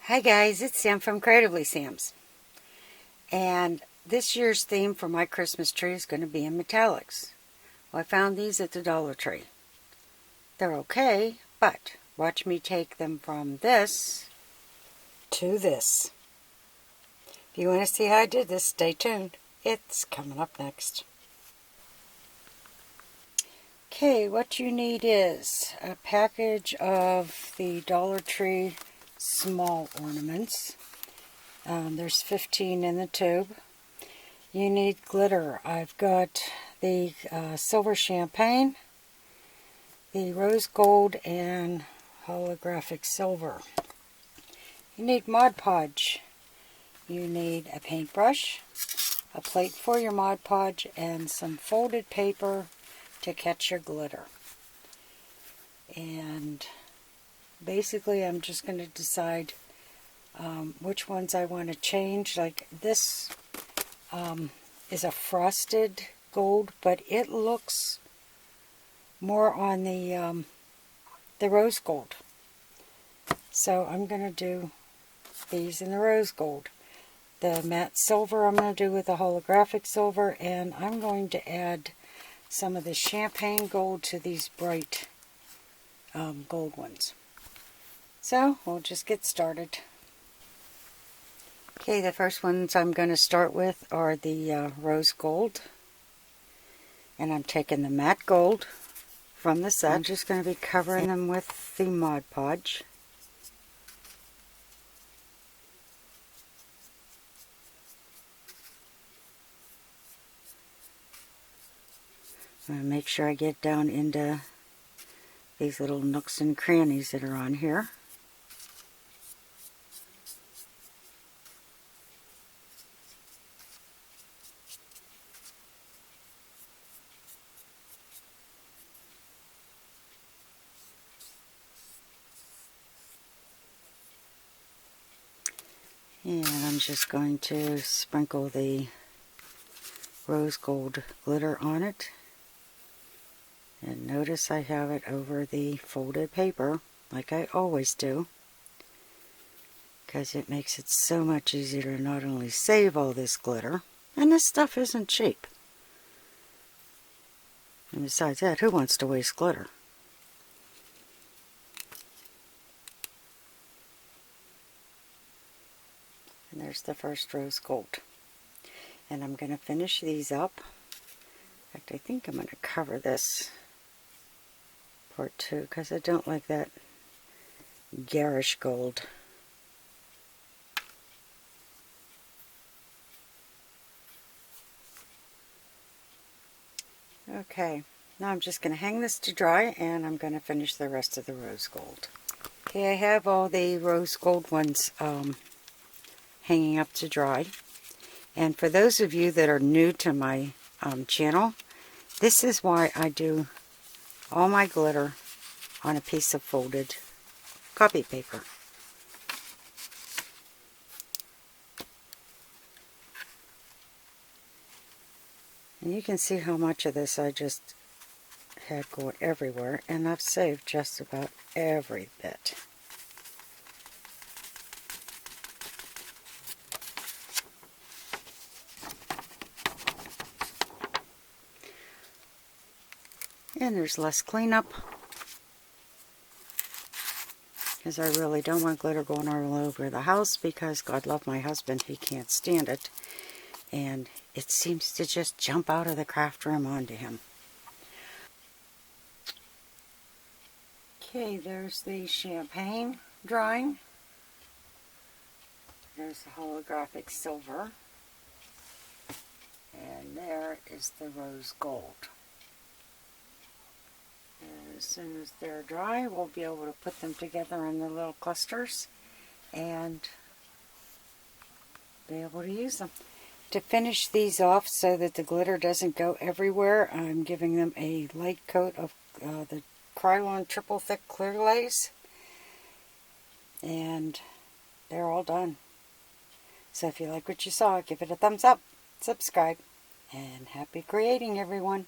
Hi guys, it's Sam from Creatively Sam's. And this year's theme for my Christmas tree is going to be in metallics. Well, I found these at the Dollar Tree. They're okay, but watch me take them from this to this. If you want to see how I did this, stay tuned. It's coming up next. Okay, what you need is a package of the Dollar Tree small ornaments. There's 15 in the tube. You need glitter. I've got the silver champagne, the rose gold, and holographic silver. You need Mod Podge. You need a paintbrush, a plate for your Mod Podge, and some folded paper to catch your glitter. And basically I'm just going to decide which ones I want to change. Like this is a frosted gold, but it looks more on the rose gold. So I'm going to do these in the rose gold. The matte silver I'm going to do with the holographic silver, and I'm going to add some of the champagne gold to these bright gold ones. So we'll just get started. Okay, the first ones I'm going to start with are the rose gold. And I'm taking the matte gold from the set. I'm just going to be covering them with the Mod Podge. I'm going to make sure I get down into these little nooks and crannies that are on here. And I'm just going to sprinkle the rose gold glitter on it. And notice I have it over the folded paper, like I always do, because it makes it so much easier to not only save all this glitter, and this stuff isn't cheap. And besides that, who wants to waste glitter? And there's the first rose gold. And I'm going to finish these up. In fact, I think I'm going to cover this part too, because I don't like that garish gold. Okay, now I'm just going to hang this to dry, and I'm going to finish the rest of the rose gold. Okay, I have all the rose gold ones hanging up to dry. And for those of you that are new to my channel, this is why I do all my glitter on a piece of folded copy paper. And you can see how much of this I just had going everywhere, and I've saved just about every bit. And there's less cleanup, because I really don't want glitter going all over the house, because God love my husband, he can't stand it. And it seems to just jump out of the craft room onto him. Okay, there's the champagne drying. There's the holographic silver. And there is the rose gold. And as soon as they're dry, we'll be able to put them together in the little clusters and be able to use them. To finish these off so that the glitter doesn't go everywhere, I'm giving them a light coat of the Krylon Triple Thick Clear Glaze. And they're all done. So if you like what you saw, give it a thumbs up, subscribe, and happy creating, everyone.